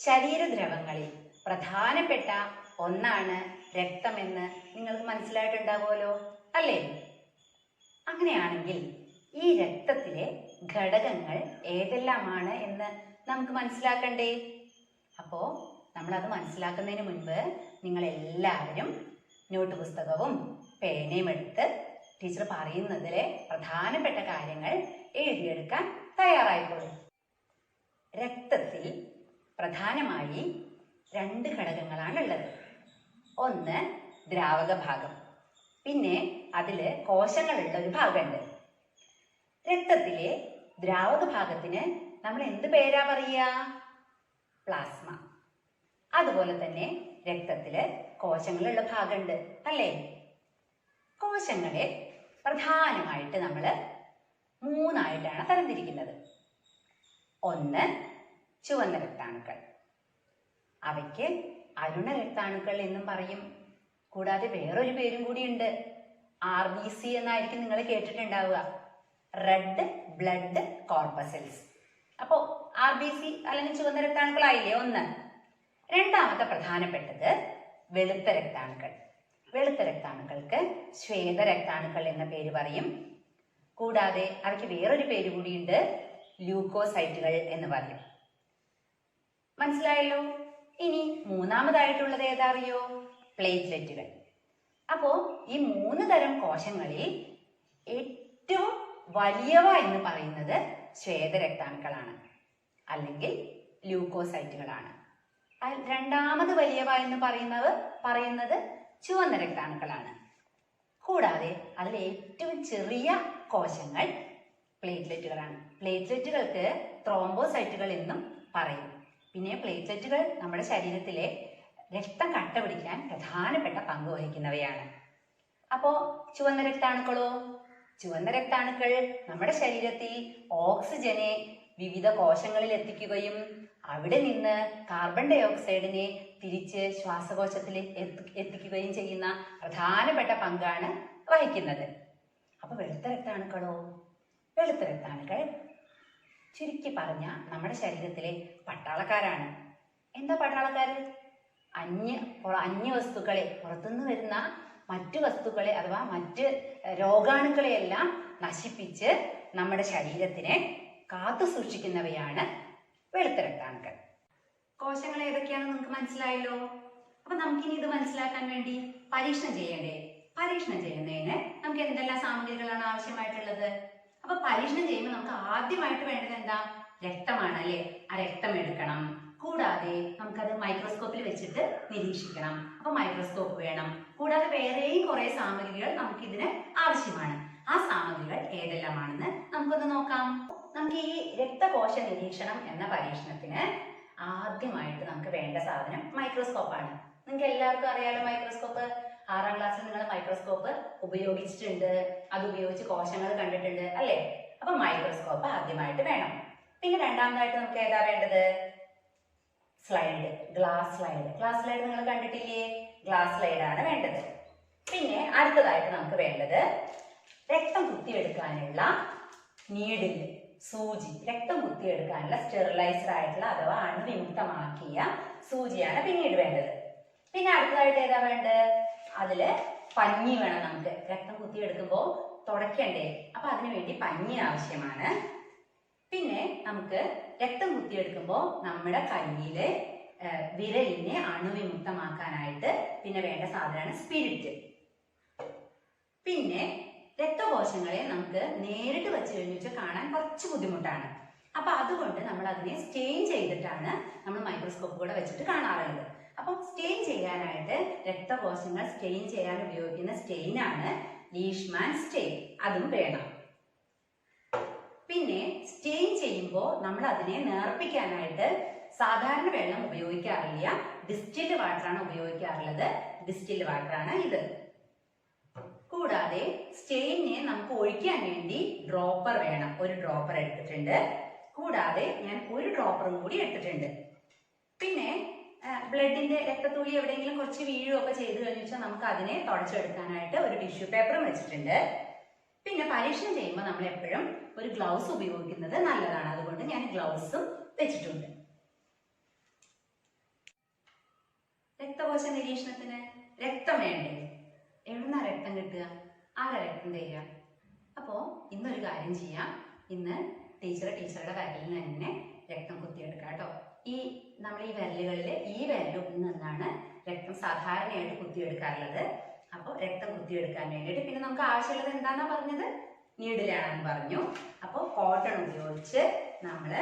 ശരീരദ്രവങ്ങളിൽ പ്രധാനപ്പെട്ട ഒന്നാണ് രക്തമെന്ന് നിങ്ങൾക്ക് മനസ്സിലായിട്ടുണ്ടാവുമല്ലോ, അല്ലേ? അങ്ങനെയാണെങ്കിൽ ഈ രക്തത്തിലെ ഘടകങ്ങൾ ഏതെല്ലാമാണ് എന്ന് നമുക്ക് മനസ്സിലാക്കണ്ടേ? അപ്പോൾ നമ്മളത് മനസ്സിലാക്കുന്നതിന് മുൻപ് നിങ്ങൾ എല്ലാവരും നോട്ട് പുസ്തകവും പേനയും എടുത്ത് ടീച്ചർ പറയുന്നതിലെ പ്രധാനപ്പെട്ട കാര്യങ്ങൾ എഴുതിയെടുക്കാൻ തയ്യാറായിക്കോളൂ. രക്തത്തിൽ പ്രധാനമായി 2 ഘടകങ്ങളാണുള്ളത്. ഒന്ന് ദ്രാവക ഭാഗം, പിന്നെ അതിൽ കോശങ്ങളുള്ള ഒരു ഭാഗമുണ്ട്. രക്തത്തിലെ ദ്രാവക ഭാഗത്തിന് നമ്മൾ എന്ത് പേരാ പറയുക? പ്ലാസ്മ. അതുപോലെ തന്നെ രക്തത്തില് കോശങ്ങളുള്ള ഭാഗമുണ്ട്, അല്ലേ? കോശങ്ങളെ പ്രധാനമായിട്ട് നമ്മൾ 3ആയിട്ടാണ് തരംതിരിക്കുന്നത്. ഒന്ന് ചുവന്ന രക്താണുക്കൾ, അവയ്ക്ക് അരുണ രക്താണുക്കൾ എന്നും പറയും. കൂടാതെ വേറൊരു പേരും കൂടിയുണ്ട്, RBC എന്നായിരിക്കും നിങ്ങൾ കേട്ടിട്ടുണ്ടാവുക, റെഡ് ബ്ലഡ് കോർപ്പസൽസ്. അപ്പോൾ RBC അല്ലെങ്കിൽ ചുവന്ന രക്താണുക്കളായില്ലേ ഒന്ന്. രണ്ടാമത്തെ പ്രധാനപ്പെട്ടത് വെളുത്ത രക്താണുക്കൾ. വെളുത്ത രക്താണുക്കൾക്ക് ശ്വേത രക്താണുക്കൾ എന്ന പേര് പറയും. കൂടാതെ അവയ്ക്ക് വേറൊരു പേര് കൂടിയുണ്ട്, ല്യൂക്കോസൈറ്റുകൾ എന്ന് പറയും. മനസ്സിലായല്ലോ? ഇനി മൂന്നാമതായിട്ടുള്ളത് ഏതാ അറിയോ? പ്ലേറ്റ്ലെറ്റുകൾ. അപ്പോൾ ഈ 3 തരം കോശങ്ങളിൽ ഏറ്റവും വലിയവ എന്ന് പറയുന്നത് ശ്വേത രക്താണുക്കളാണ്, അല്ലെങ്കിൽ ല്യൂക്കോസൈറ്റുകളാണ്. രണ്ടാമത് വലിയവ എന്ന് പറയുന്നത് ചുവന്ന രക്താണുക്കളാണ്. കൂടാതെ അതിൽ ഏറ്റവും ചെറിയ കോശങ്ങൾ പ്ലേറ്റ്ലെറ്റുകളാണ്. പ്ലേറ്റ്ലെറ്റുകൾക്ക് ത്രോംബോസൈറ്റുകൾ എന്നും പറയും. പിന്നെ പ്ലേറ്റ്ലെറ്റുകൾ നമ്മുടെ ശരീരത്തിലെ രക്തം കട്ട പിടിക്കാൻ പ്രധാനപ്പെട്ട പങ്ക് വഹിക്കുന്നവയാണ്. അപ്പോൾ ചുവന്ന രക്താണുക്കളോ? ചുവന്ന രക്താണുക്കൾ നമ്മുടെ ശരീരത്തിൽ ഓക്സിജനെ വിവിധ കോശങ്ങളിൽ എത്തിക്കുകയും അവിടെ നിന്ന് കാർബൺ ഡൈ ഓക്സൈഡിനെ തിരിച്ച് ശ്വാസകോശത്തിൽ എത്തിക്കുകയും ചെയ്യുന്ന പ്രധാനപ്പെട്ട പങ്കാണ് വഹിക്കുന്നത്. അപ്പൊ വെളുത്ത രക്താണുക്കളോ? വെളുത്ത രക്താണുക്കൾ ചുരുക്കി പറഞ്ഞ നമ്മുടെ ശരീരത്തിലെ പട്ടാളക്കാരാണ്. എന്താ പട്ടാളക്കാര്? അന്യ വസ്തുക്കളെ, പുറത്തുനിന്ന് വരുന്ന മറ്റു വസ്തുക്കളെ അഥവാ മറ്റ് രോഗാണുക്കളെയെല്ലാം നശിപ്പിച്ച് നമ്മുടെ ശരീരത്തിനെ കാത്തു സൂക്ഷിക്കുന്നവയാണ് വെളുത്ത രക്താണുക്കൾ. കോശങ്ങൾ ഏതൊക്കെയാണെന്ന് നിങ്ങൾക്ക് മനസ്സിലായല്ലോ. അപ്പൊ നമുക്കിനി ഇത് മനസ്സിലാക്കാൻ വേണ്ടി പരീക്ഷണം ചെയ്യണ്ടേ? പരീക്ഷണം ചെയ്യുന്നതിന് നമുക്ക് എന്തെല്ലാം സാമഗ്രികളാണ് ആവശ്യമായിട്ടുള്ളത്? അപ്പൊ പരീക്ഷണം ചെയ്യുമ്പോൾ നമുക്ക് ആദ്യമായിട്ട് വേണ്ടത് എന്താ? രക്തമാണ്, അല്ലേ? ആ രക്തം എടുക്കണം. കൂടാതെ നമുക്കത് മൈക്രോസ്കോപ്പിൽ വെച്ചിട്ട് നിരീക്ഷിക്കണം. അപ്പൊ മൈക്രോസ്കോപ്പ് വേണം. കൂടാതെ വേറെയും കുറെ സാമഗ്രികൾ നമുക്കിതിന് ആവശ്യമാണ്. ആ സാമഗ്രികൾ ഏതെല്ലാമാണെന്ന് നമുക്കൊന്ന് നോക്കാം. നമുക്ക് ഈ രക്തകോശ നിരീക്ഷണം എന്ന പരീക്ഷണത്തിന് ആദ്യമായിട്ട് നമുക്ക് വേണ്ട സാധനം മൈക്രോസ്കോപ്പാണ്. നിങ്ങൾക്ക് എല്ലാവർക്കും അറിയാലോ മൈക്രോസ്കോപ്പ്. 6ാം ക്ലാസ്സിൽ നിങ്ങൾ മൈക്രോസ്കോപ്പ് ഉപയോഗിച്ചിട്ടുണ്ട്, അത് ഉപയോഗിച്ച് കോശങ്ങൾ കണ്ടിട്ടുണ്ട്, അല്ലേ? അപ്പൊ മൈക്രോസ്കോപ്പ് ആദ്യമായിട്ട് വേണം. പിന്നെ രണ്ടാമതായിട്ട് നമുക്ക് ഏതാ വേണ്ടത്? Slide, glass slide. Glass slide നിങ്ങൾ കണ്ടിട്ടില്ലേ? ഗ്ലാസ് സ്ലൈഡ് ആണ് വേണ്ടത്. പിന്നെ അടുത്തതായിട്ട് നമുക്ക് വേണ്ടത് രക്തം കുത്തിയെടുക്കാനുള്ള നീഡില്, സൂചി. രക്തം കുത്തിയെടുക്കാനുള്ള സ്റ്റെറിലൈസ്ഡ് ആയിട്ടുള്ള അഥവാ അണുവിമുക്തമാക്കിയ സൂചിയാണ് പിന്നീട് വേണ്ടത്. പിന്നെ അടുത്തതായിട്ട് ഏതാ വേണ്ടത്? അതില് പഞ്ഞി വേണം. നമുക്ക് രക്തം കുത്തിയെടുക്കുമ്പോൾ തുടയ്ക്കണ്ടേ? അപ്പൊ അതിനുവേണ്ടി പഞ്ഞി ആവശ്യമാണ്. പിന്നെ നമുക്ക് രക്തം കുത്തിയെടുക്കുമ്പോൾ നമ്മുടെ കയ്യില് വിരലിനെ അണുവിമുക്തമാക്കാനായിട്ട് പിന്നെ വേണ്ട സാധനമാണ് സ്പിരിറ്റ്. പിന്നെ രക്തകോശങ്ങളെ നമുക്ക് നേരിട്ട് വെച്ച് കഴിഞ്ഞാൽ കാണാൻ കുറച്ച് ബുദ്ധിമുട്ടാണ്. അപ്പൊ അതുകൊണ്ട് നമ്മൾ അതിനെ സ്റ്റെയിൻ ചെയ്തിട്ടാണ് നമ്മൾ മൈക്രോസ്കോപ്പ് കൂടെ വെച്ചിട്ട് കാണാറുള്ളത്. അപ്പം സ്റ്റെയിൻ ചെയ്യാനായിട്ട് രക്തകോശങ്ങൾ സ്റ്റെയിൻ ചെയ്യാൻ ഉപയോഗിക്കുന്ന സ്റ്റെയിനാണ് ലീഷ്മാൻ സ്റ്റെയിൻ. അതും വേണം. പിന്നെ സ്റ്റെയിൻ ചെയ്യുമ്പോൾ നമ്മൾ അതിനെ നേർപ്പിക്കാനായിട്ട് സാധാരണ വെള്ളം ഉപയോഗിക്കാറില്ല, ഡിസ്റ്റിൽഡ് വാട്ടറാണ് ഉപയോഗിക്കാറുള്ളത്. ഡിസ്റ്റിൽഡ് വാട്ടറാണ് ഇത്. കൂടാതെ സ്റ്റെയിനെ നമുക്ക് ഒഴിക്കാൻ വേണ്ടി ഡ്രോപ്പർ വേണം. ഒരു ഡ്രോപ്പർ എടുത്തിട്ടുണ്ട്. കൂടാതെ ഞാൻ ഒരു ഡ്രോപ്പറും കൂടി എടുത്തിട്ടുണ്ട്. പിന്നെ ബ്ലഡിന്റെ രക്തത്തുള്ളി എവിടെയെങ്കിലും കുറച്ച് വീഴുകയൊക്കെ ചെയ്ത് കഴിഞ്ഞാൽ നമുക്ക് അതിനെ തുടച്ചെടുക്കാനായിട്ട് ഒരു ടിഷ്യൂ പേപ്പറും വെച്ചിട്ടുണ്ട്. പിന്നെ പരീക്ഷണം ചെയ്യുമ്പോൾ നമ്മൾ എപ്പോഴും ഒരു ഗ്ലൗസ് ഉപയോഗിക്കുന്നത് നല്ലതാണ്. അതുകൊണ്ട് ഞാൻ ഗ്ലൗസും വെച്ചിട്ടുണ്ട്. രക്തകോശ നിരീക്ഷണത്തിന് രക്തം വേണ്ടേ? എവിടുന്നാ രക്തം കിട്ടുക? ആരാ രക്തം തരിക? അപ്പോൾ ഇന്നൊരു കാര്യം ചെയ്യാം. ഇന്ന് ടീച്ചറുടെ വിരലിൽ തന്നെ രക്തം കുത്തിയെടുക്കാം കേട്ടോ. നമ്മൾ ഈ വിരലുകളിൽ ഈ വിരലിൽ നിന്നാണ് രക്തം സാധാരണയായിട്ട് കുത്തിയെടുക്കാറുള്ളത്. അപ്പോൾ രക്തം കുത്തിയെടുക്കാൻ വേണ്ടിയിട്ട് പിന്നെ നമുക്ക് ആവശ്യമുള്ളത് എന്താണെന്നാ പറഞ്ഞത്? നീഡിലാണെന്ന് പറഞ്ഞു. അപ്പോൾ കോട്ടൺ ഉപയോഗിച്ച് നമ്മൾ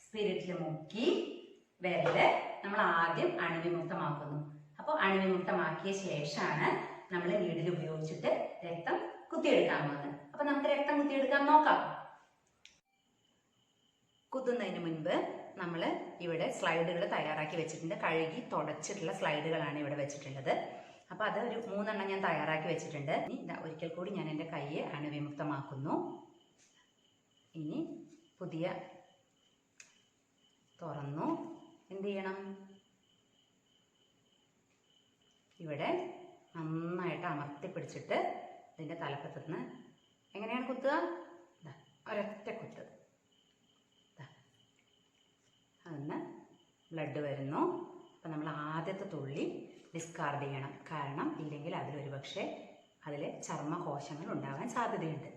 സ്പിരിറ്റിൽ മുക്കി വിരല് നമ്മൾ ആദ്യം അണുവിമുക്തമാക്കുന്നു. അപ്പോൾ അണുവിമുക്തമാക്കിയ ശേഷമാണ് നമ്മൾ നീഡിൽ ഉപയോഗിച്ചിട്ട് രക്തം കുത്തിയെടുക്കാൻ പോകുന്നത്. അപ്പൊ നമുക്ക് രക്തം കുത്തിയെടുക്കാൻ നോക്കാം. കുത്തുന്നതിന് മുൻപ് നമ്മൾ ഇവിടെ സ്ലൈഡുകൾ തയ്യാറാക്കി വെച്ചിട്ടുണ്ട്. കഴുകി തുടച്ചിട്ടുള്ള സ്ലൈഡുകളാണ് ഇവിടെ വെച്ചിട്ടുള്ളത്. അപ്പോൾ അത് ഒരു 3 എണ്ണം ഞാൻ തയ്യാറാക്കി വെച്ചിട്ടുണ്ട്. ഇനി ഒരിക്കൽ കൂടി ഞാൻ എൻ്റെ കൈയെ അണുവിമുക്തമാക്കുന്നു. ഇനി പുതിയ തുറന്നു എന്ത് ചെയ്യണം? ഇവിടെ നന്നായിട്ട് അമർത്തി പിടിച്ചിട്ട് ഇതിൻ്റെ തലപ്പത്തുനിന്ന് എങ്ങനെയാണ് കുത്തുക? ഒരൊറ്റ കുത്ത്. അതിന് ബ്ലഡ് വരുന്നു. അപ്പം നമ്മൾ ആദ്യത്തെ തുള്ളി ഡിസ്കാർഡ് ചെയ്യണം. കാരണം ഇല്ലെങ്കിൽ അതിലൊരു പക്ഷേ അതിൽ ചർമ്മകോശങ്ങൾ ഉണ്ടാകാൻ സാധ്യതയുണ്ട്.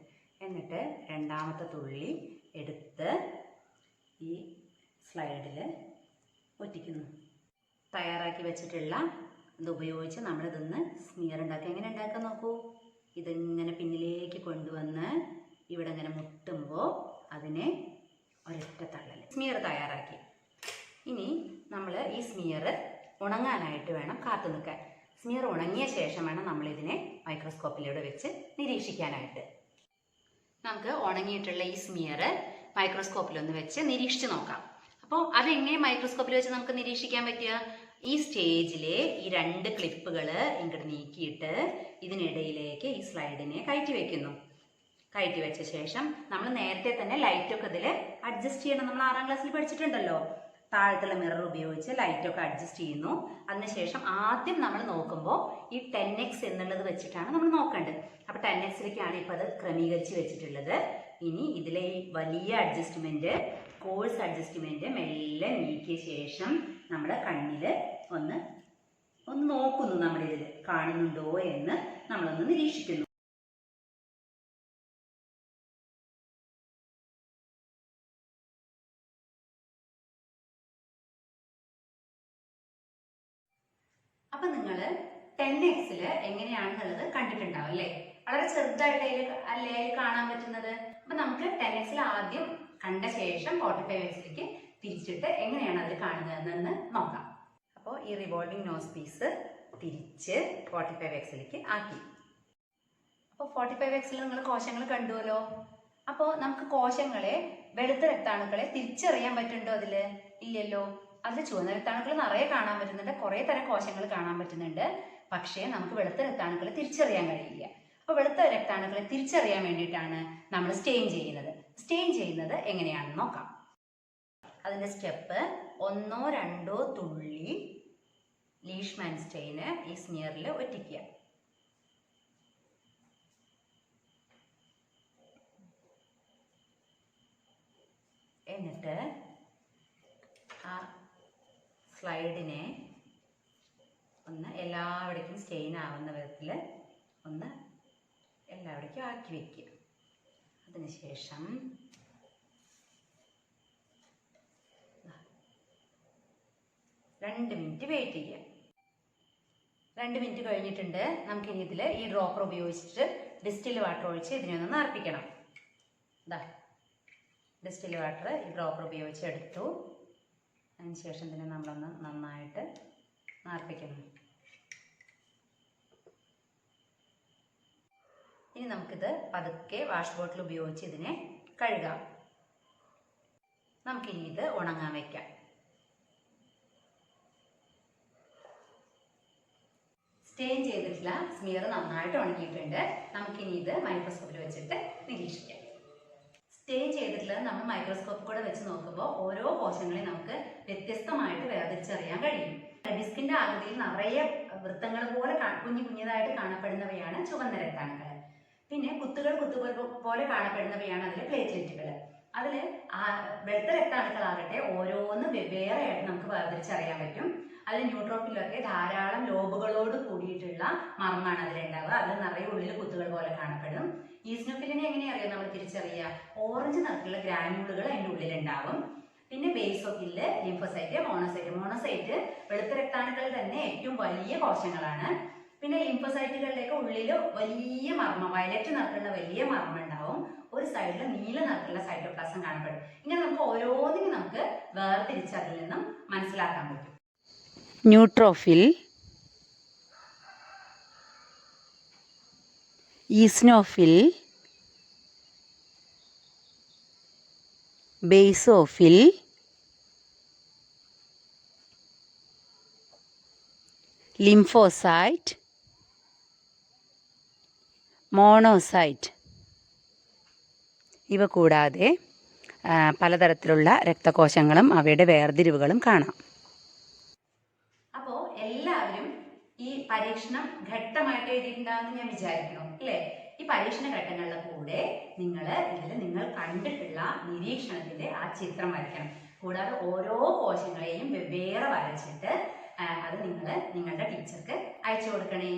എന്നിട്ട് രണ്ടാമത്തെ തുള്ളി എടുത്ത് ഈ സ്ലൈഡിൽ ഒറ്റിക്കുന്നു. തയ്യാറാക്കി വെച്ചിട്ടുള്ള ഇത് ഉപയോഗിച്ച് നമ്മളിതൊന്ന് സ്മിയർ ഉണ്ടാക്കുക. എങ്ങനെ ഉണ്ടാക്കാൻ നോക്കൂ. ഇതിങ്ങനെ പിന്നിലേക്ക് കൊണ്ടുവന്ന് ഇവിടെ ഇങ്ങനെ മുട്ടുമ്പോൾ അതിനെ ഒരൊറ്റ തള്ളൽ. സ്മിയർ തയ്യാറാക്കി. ഇനി നമ്മൾ ഈ സ്മിയർ ഉണങ്ങാനായിട്ട് വേണം കാത്തു നിൽക്കാൻ. സ്മിയർ ഉണങ്ങിയ ശേഷം വേണം നമ്മളിതിനെ മൈക്രോസ്കോപ്പിലൂടെ വെച്ച് നിരീക്ഷിക്കാനായിട്ട്. നമുക്ക് ഉണങ്ങിയിട്ടുള്ള ഈ സ്മിയർ മൈക്രോസ്കോപ്പിലൊന്ന് വെച്ച് നിരീക്ഷിച്ച് നോക്കാം. അപ്പോൾ അതെങ്ങനെ മൈക്രോസ്കോപ്പിൽ വെച്ച് നമുക്ക് നിരീക്ഷിക്കാൻ പറ്റുക? ഈ സ്റ്റേജിലെ ഈ 2 ക്ലിപ്പുകൾ ഇങ്ങോട്ട് നീക്കിയിട്ട് ഇതിനിടയിലേക്ക് ഈ സ്ലൈഡിനെ കയറ്റി വെക്കുന്നു. കയറ്റി വെച്ച ശേഷം നമ്മൾ നേരത്തെ തന്നെ ലൈറ്റൊക്കെ ഇതിൽ അഡ്ജസ്റ്റ് ചെയ്യണം. നമ്മൾ 6ാം ക്ലാസ്സിൽ പഠിച്ചിട്ടുണ്ടല്ലോ. താഴത്തുള്ള മിറർ ഉപയോഗിച്ച് ലൈറ്റൊക്കെ അഡ്ജസ്റ്റ് ചെയ്യുന്നു. അതിനുശേഷം ആദ്യം നമ്മൾ നോക്കുമ്പോൾ ഈ 10x എന്നുള്ളത് വെച്ചിട്ടാണ് നമ്മൾ നോക്കേണ്ടത്. അപ്പോൾ 10xലേക്കാണ് ഇപ്പോൾ അത് ക്രമീകരിച്ച് വെച്ചിട്ടുള്ളത്. ഇനി ഇതിലെ ഈ വലിയ അഡ്ജസ്റ്റ്മെൻറ്റ്, കോഴ്സ് അഡ്ജസ്റ്റ്മെൻറ്റ് മെല്ലെ നീക്കിയ ശേഷം നമ്മുടെ കണ്ണിൽ ഒന്ന് നോക്കുന്നു. നമ്മളിതിൽ കാണുന്നുണ്ടോ എന്ന് നമ്മളൊന്ന് നിരീക്ഷിക്കുന്നു. അപ്പൊ നിങ്ങൾ 10x എങ്ങനെയാണെന്നുള്ളത് കണ്ടിട്ടുണ്ടാവും അല്ലേ? വളരെ ചെറുതായിട്ട് അല്ലേ കാണാൻ പറ്റുന്നത്. അപ്പൊ നമുക്ക് 10x ആദ്യം കണ്ട ശേഷം 45xലേക്ക് തിരിച്ചിട്ട് എങ്ങനെയാണ് അതിൽ കാണുന്നതെന്ന് നോക്കാം. അപ്പോൾ ഈ റിവോൾവിംഗ് നോസ് പീസ് തിരിച്ച് 45xലേക്ക് ആക്കി. അപ്പോൾ 45x നിങ്ങൾ കോശങ്ങൾ കണ്ടുവല്ലോ. അപ്പോൾ നമുക്ക് കോശങ്ങളെ, വെളുത്ത രക്താണുക്കളെ തിരിച്ചറിയാൻ പറ്റുന്നുണ്ടോ? അതിൽ ഇല്ലല്ലോ. അതിൽ ചുവന്ന രക്താണുക്കൾ നിറയെ കാണാൻ പറ്റുന്നുണ്ട്. കുറേ തരം കോശങ്ങൾ കാണാൻ പറ്റുന്നുണ്ട്. പക്ഷേ നമുക്ക് വെളുത്ത രക്താണുക്കളെ തിരിച്ചറിയാൻ കഴിയില്ല. അപ്പോൾ വെളുത്ത രക്താണുക്കളെ തിരിച്ചറിയാൻ വേണ്ടിയിട്ടാണ് നമ്മൾ സ്റ്റെയിൻ ചെയ്യുന്നത്. സ്റ്റെയിൻ ചെയ്യുന്നത് എങ്ങനെയാണെന്ന് നോക്കാം. അതിൻ്റെ സ്റ്റെപ്പ് 1 2 തുള്ളി ലീഷ്മാൻ സ്റ്റെയിന് ഈ സ്മിയറിൽ ഒറ്റിക്കുക. എന്നിട്ട് ആ സ്ലൈഡിനെ ഒന്ന് എല്ലാവിടേക്കും സ്റ്റെയിൻ ആവുന്ന വിധത്തിൽ ഒന്ന് എല്ലാവിടേക്കും ആക്കി വയ്ക്കുക. അതിനുശേഷം 2 മിനിറ്റ് വെയിറ്റ് ചെയ്യാം. 2 മിനിറ്റ് കഴിഞ്ഞിട്ടുണ്ട്. നമുക്കിനി ഇതിൽ ഈ ഡ്രോപ്പർ ഉപയോഗിച്ചിട്ട് ഡിസ്റ്റിൽ വാട്ടർ ഒഴിച്ച് ഇതിനെ ഒന്ന് നിറപ്പിക്കണം. ഡിസ്റ്റിൽ വാട്ടർ ഈ ഡ്രോപ്പർ ഉപയോഗിച്ച് എടുത്തു. അതിനുശേഷം ഇതിനെ നമ്മളൊന്ന് നന്നായിട്ട് നിറപ്പിക്കണം. ഇനി നമുക്കിത് പതുക്കെ വാഷ് ബോട്ടിൽ ഉപയോഗിച്ച് ഇതിനെ കഴുകാം. നമുക്കിനി ഇത് ഉണങ്ങാൻ വയ്ക്കാം. സ്റ്റെയിൻ ചെയ്തിട്ടുള്ള സ്മിയർ നന്നായിട്ട് ഉണങ്ങിയിട്ടുണ്ട്. നമുക്കിനി ഇത് മൈക്രോസ്കോപ്പിൽ വെച്ചിട്ട് നിരീക്ഷിക്കാം. സ്റ്റെയിൻ ചെയ്തിട്ടുള്ളത് നമ്മൾ മൈക്രോസ്കോപ്പ് കൂടെ വെച്ച് നോക്കുമ്പോൾ ഓരോ കോശങ്ങളെയും നമുക്ക് വ്യത്യസ്തമായിട്ട് വേർതിരിച്ചറിയാൻ കഴിയും. ഡിസ്കിന്റെ ആകൃതിയിൽ നിറയെ വൃത്തങ്ങൾ പോലെ കുഞ്ഞതായിട്ട് കാണപ്പെടുന്നവയാണ് ചുവന്ന രക്താണുക്കൾ. പിന്നെ കുത്തുകൾ പോലെ കാണപ്പെടുന്നവയാണ് അതിലെ പ്ലേറ്റ്ലെറ്റുകൾ. അതിൽ വെളുത്ത രക്താണുക്കളാകട്ടെ ഓരോന്ന് വെവ്വേറെ ആയിട്ട് നമുക്ക് വേർതിരിച്ചറിയാൻ പറ്റും. അതിൽ ന്യൂട്രോഫിലൊക്കെ ധാരാളം ലോബുകളോട് കൂടിയിട്ടുള്ള മർമ്മാണ് അതിലുണ്ടാവുക. അതിൽ നിറയെ ഉള്ളിൽ കുത്തുകൾ പോലെ കാണപ്പെടും. ഈസ്നോഫിലിനെ എങ്ങനെയാ അറിയാം നമ്മൾ തിരിച്ചറിയുക? ഓറഞ്ച് നിറത്തിലുള്ള ഗ്രാനുളുകൾ അതിൻ്റെ ഉള്ളിലുണ്ടാവും. പിന്നെ ബേസോഫില് ലിംഫോസൈറ്റ്, മോണോസൈറ്റ്. മോണോസൈറ്റ് വെളുത്ത രക്താണുക്കളിൽ തന്നെ ഏറ്റവും വലിയ കോശങ്ങളാണ്. പിന്നെ ലിംഫോസൈറ്റുകളിലേക്ക് ഉള്ളിൽ വലിയ മർമ്മം, വയലറ്റ് നിറത്തിലുള്ള വലിയ മർമ്മം ഉണ്ടാവും. ഒരു സൈഡിൽ നീല നിറത്തിലുള്ള സൈറ്റോപ്ലാസം കാണപ്പെടും. ഇങ്ങനെ നമുക്ക് ഓരോന്നിനും നമുക്ക് വേർതിരിച്ച് അതിൽ നിന്നും മനസ്സിലാക്കാൻ പറ്റും. Neutrophil, eosinophil, basophil, lymphocyte, monocyte. ഇവ കൂടാതെ പലതരത്തിലുള്ള രക്തകോശങ്ങളും അവയുടെ വേർതിരിവുകളും കാണാം. അപ്പോൾ എല്ലാവരും ഈ പരീക്ഷണം ഘട്ടമായിട്ട് എഴുതിയിട്ടുണ്ടാവുമെന്ന് ഞാൻ വിചാരിക്കണം, അല്ലേ? ഈ പരീക്ഷണ ഘട്ടങ്ങളുടെ കൂടെ നിങ്ങൾ കണ്ടിട്ടുള്ള നിരീക്ഷണത്തിന്റെ ആ ചിത്രം വരയ്ക്കണം. കൂടാതെ ഓരോ കോശങ്ങളെയും വെവ്വേറെ വരച്ചിട്ട് അത് നിങ്ങൾ നിങ്ങളുടെ ടീച്ചർക്ക് അയച്ചു കൊടുക്കണേ.